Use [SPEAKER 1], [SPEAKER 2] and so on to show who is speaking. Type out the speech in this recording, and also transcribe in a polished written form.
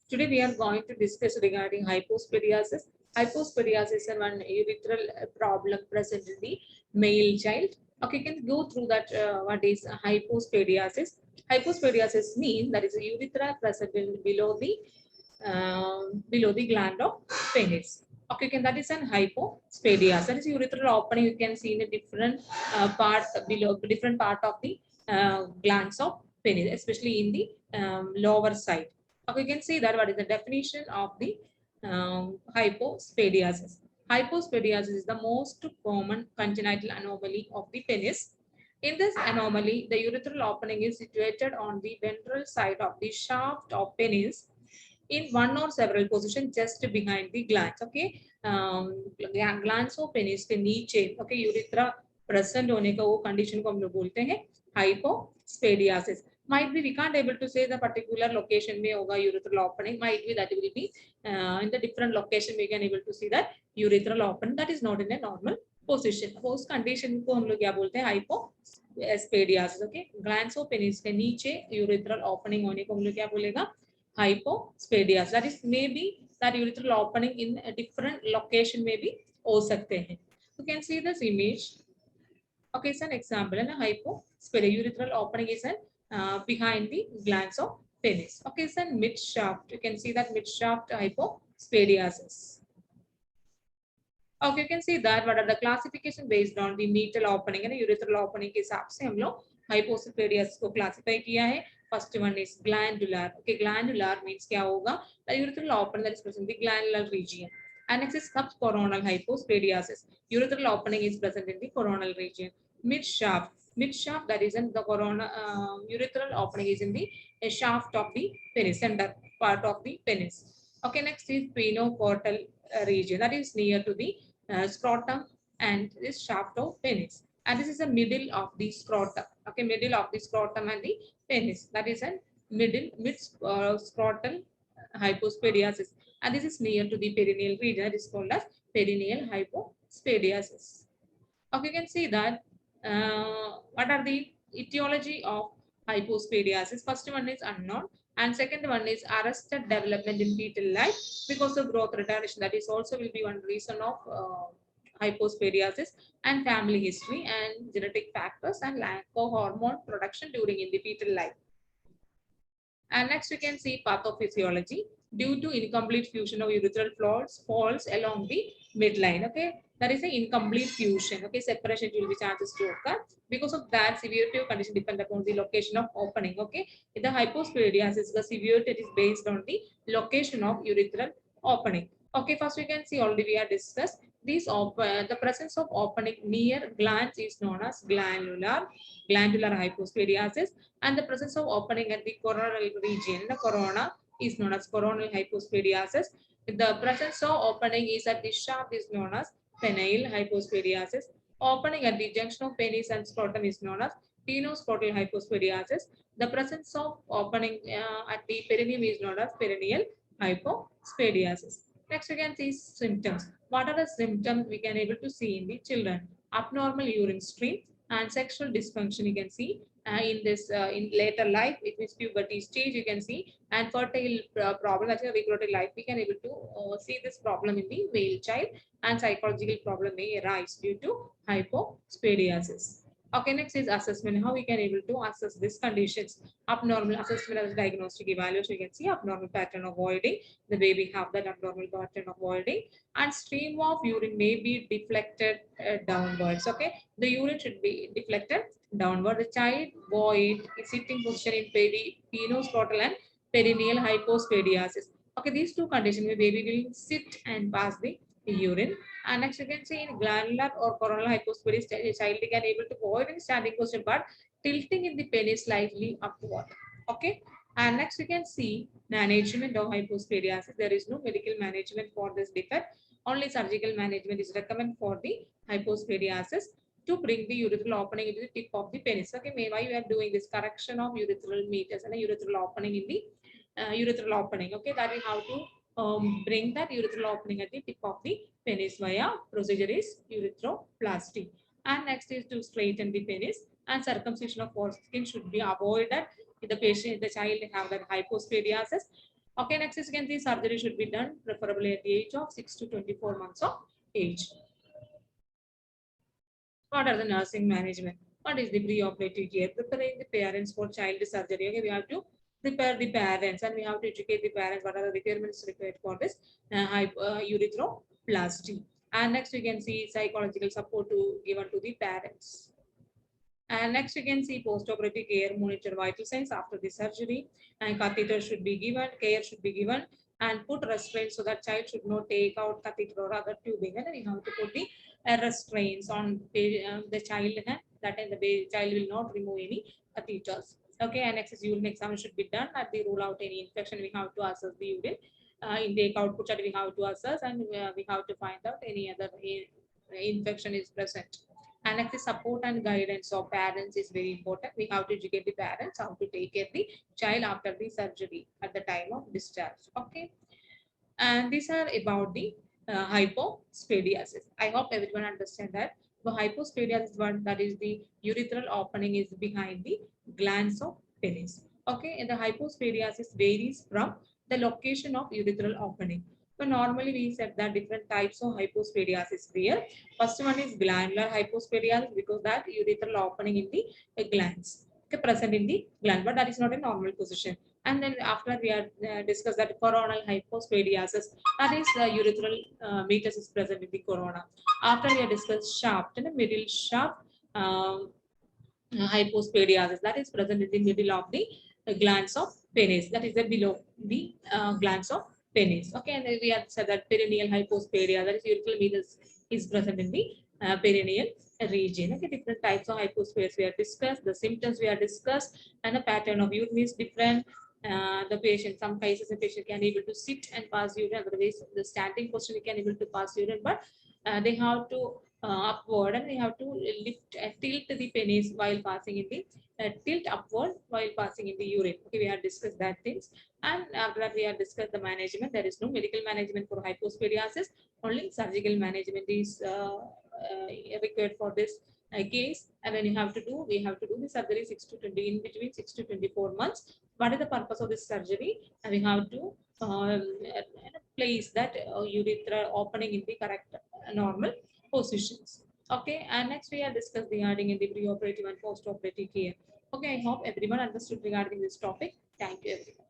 [SPEAKER 1] Today we are going to discuss regarding hypospadiasis. Hypospadiasis is one urethral problem present in the male child. Okay, you can go through that. What is hypospadiasis? Hypospadiasis means that is a urethra present below the gland of penis. Okay, that is an hypospadias. That is urethral opening. You can see in a different part below, different part of the glands of penis, especially in the lower side. Okay, you can see that what is the definition of the hypospadiasis. Hypospadiasis is the most common congenital anomaly of the penis. In this anomaly, the urethral opening is situated on the ventral side of the shaft of penis in one or several positions just behind the glands. Okay, glands of penis के नीचे, okay, urethra present होने का वो condition को हम लोग बोलते हैं hypospadiasis. Might be we can't able to say the particular location में होगा urethral opening. Might be that will be in the different location we can able to see that urethral opening that is not in a normal position. उस condition को हम लोग क्या बोलते हैं hypospadiasis. Okay, glands of penis के नीचे urethral opening होने को हम लोग क्या बोलेगा hypospadias. That is maybe that urethral opening in a different location maybe हो सकते हैं. You can see this image. Okay, it's an example. And a hypospadia urethral opening is behind the glands of penis. Okay, it's a mid shaft. You can see that mid shaft hypospadiasis. Okay, you can see that what are the classification based on the meatal opening and urethral opening के हिसाब से हम लोग hypospadias को classify किया है. First one is glandular. Okay, glandular means क्या होगा? The urethral opening that is present in the glandular region. And next is subcoronal hypospadiasis. Urethral opening is present in the coronal region. Mid shaft. Mid shaft that is in the corona. Urethral opening is in the shaft of the penis, center part of the penis. Okay, next is penoportal region that is near to the scrotum and this shaft of penis. And this is the middle of the scrotum. Okay, middle of the scrotum and the penis. That is a mid scrotal hypospadiasis. And this is near to the perineal region. That is called as perineal hypospadiasis. Okay, you can see that what are the etiology of hypospadiasis. First one is unknown, and second one is arrested development in fetal life because of growth retardation. That is also will be one reason of hypospadiasis, and family history and genetic factors and lack of hormone production during in the fetal life. And next we can see pathophysiology. Due to incomplete fusion of urethral fluids falls along the midline. Okay, that is an incomplete fusion. Okay, separation will be chances to occur. Because of that, severity of condition depend upon the location of opening. Okay, in the hypospadiasis, the severity is based on the location of urethral opening. Okay, first we can see already we have discussed these the presence of opening near glands is known as glandular hypospadiasis, and the presence of opening at the coronal region, the corona, is known as coronal hypospadiasis. The presence of opening is at the shaft is known as penile hypospadiasis. Opening at the junction of penis and scrotum is known as penoscrotal hypospadiasis. The presence of opening at the perineum is known as perineal hypospadiasis. Next, we can see symptoms. What are the symptoms we can able to see in the children? Abnormal urine stream and sexual dysfunction you can see in this in later life. It means puberty stage you can see, and fertile problem, that's a reproductive life we can able to see this problem in the male child, and psychological problem may arise due to hypospadiasis. Okay, next is assessment. How we can able to assess these conditions? Abnormal assessment as diagnostic evaluation. You can see abnormal pattern of voiding. The baby have that abnormal pattern of voiding, and stream of urine may be deflected downwards. Okay, the urine should be deflected downward. The child void is sitting position in penoscrotal and perineal hypospadiasis. Okay, these two conditions, the baby will sit and pass the urine. And next you can see in glandular or coronal hypospadiasis, the child can able to void in standing position but tilting in the penis slightly upward. Okay. And next you can see management of hypospadiasis. There is no medical management for this defect. Only surgical management is recommended for the hypospadiasis to bring the urethral opening into the tip of the penis. Okay, why you are doing this correction of urethral meatus and a urethral opening in the urethral opening. Okay, that we have to bring that urethral opening at the tip of the penis via procedure is urethroplasty. And next is to straighten the penis, and circumcision of foreskin should be avoided if the patient, the child have that hypospadiasis. Okay, next is again the surgery should be done preferably at the age of 6 to 24 months of age. What are the nursing management? What is the pre-operative care? Preparing the parents for child surgery. Okay, we have to prepare the parents and we have to educate the parents what are the requirements required for this urethroplasty. And next we can see psychological support to given to the parents. And next you can see post-operative care, monitor vital signs after the surgery, and catheter should be given, care should be given, and put restraints so that child should not take out catheter or other tubing. And then you have to put the restraints on the child, and that and the child will not remove any catheters. Okay, and next is urine exam should be done. At the rule out any infection, we have to assess the urine intake output that we have to assess, and we have to find out any other infection is present. And next, the support and guidance of parents is very important. We have to educate the parents how to take care of the child after the surgery at the time of discharge. Okay. And these are about the hypospadiasis. I hope everyone understand that. The hypospadiasis one, that is the urethral opening is behind the glands of penis. Okay, and the hypospadiasis varies from the location of urethral opening. So normally we said that different types of hypospadiasis there. First one is glandular hypospadiasis because that urethral opening in the glands, okay, present in the gland, but that is not a normal position. And then after we are discussed that coronal hypospadiasis, that is the urethral meatus is present in the corona. After we have discussed shaft and middle shaft hypospadiasis, that is present in the middle of the glands of penis, that is the below the glands of penis. Okay, and then we have said that perineal hypospadia, that is urethral meatus is present in the perineal region. Okay, different types of hypospadias we have discussed, the symptoms we have discussed, and the pattern of urine is different. The patient, some cases the patient can able to sit and pass urine, otherwise the standing position we can able to pass urine, but they have to upward, and they have to lift tilt the penis while passing in the tilt upward while passing in the urine. Okay, we have discussed that things, and after that we have discussed the management. There is no medical management for hypospadiasis, only surgical management is required for this case. And then you have to do, we have to do the surgery 6 to 20, in between 6 to 24 months. What is the purpose of this surgery? And we have to place that urethra opening in the correct normal positions. Okay, and next we have discussed regarding in the pre-operative and post-operative care. Okay, I hope everyone understood regarding this topic. Thank you, everyone.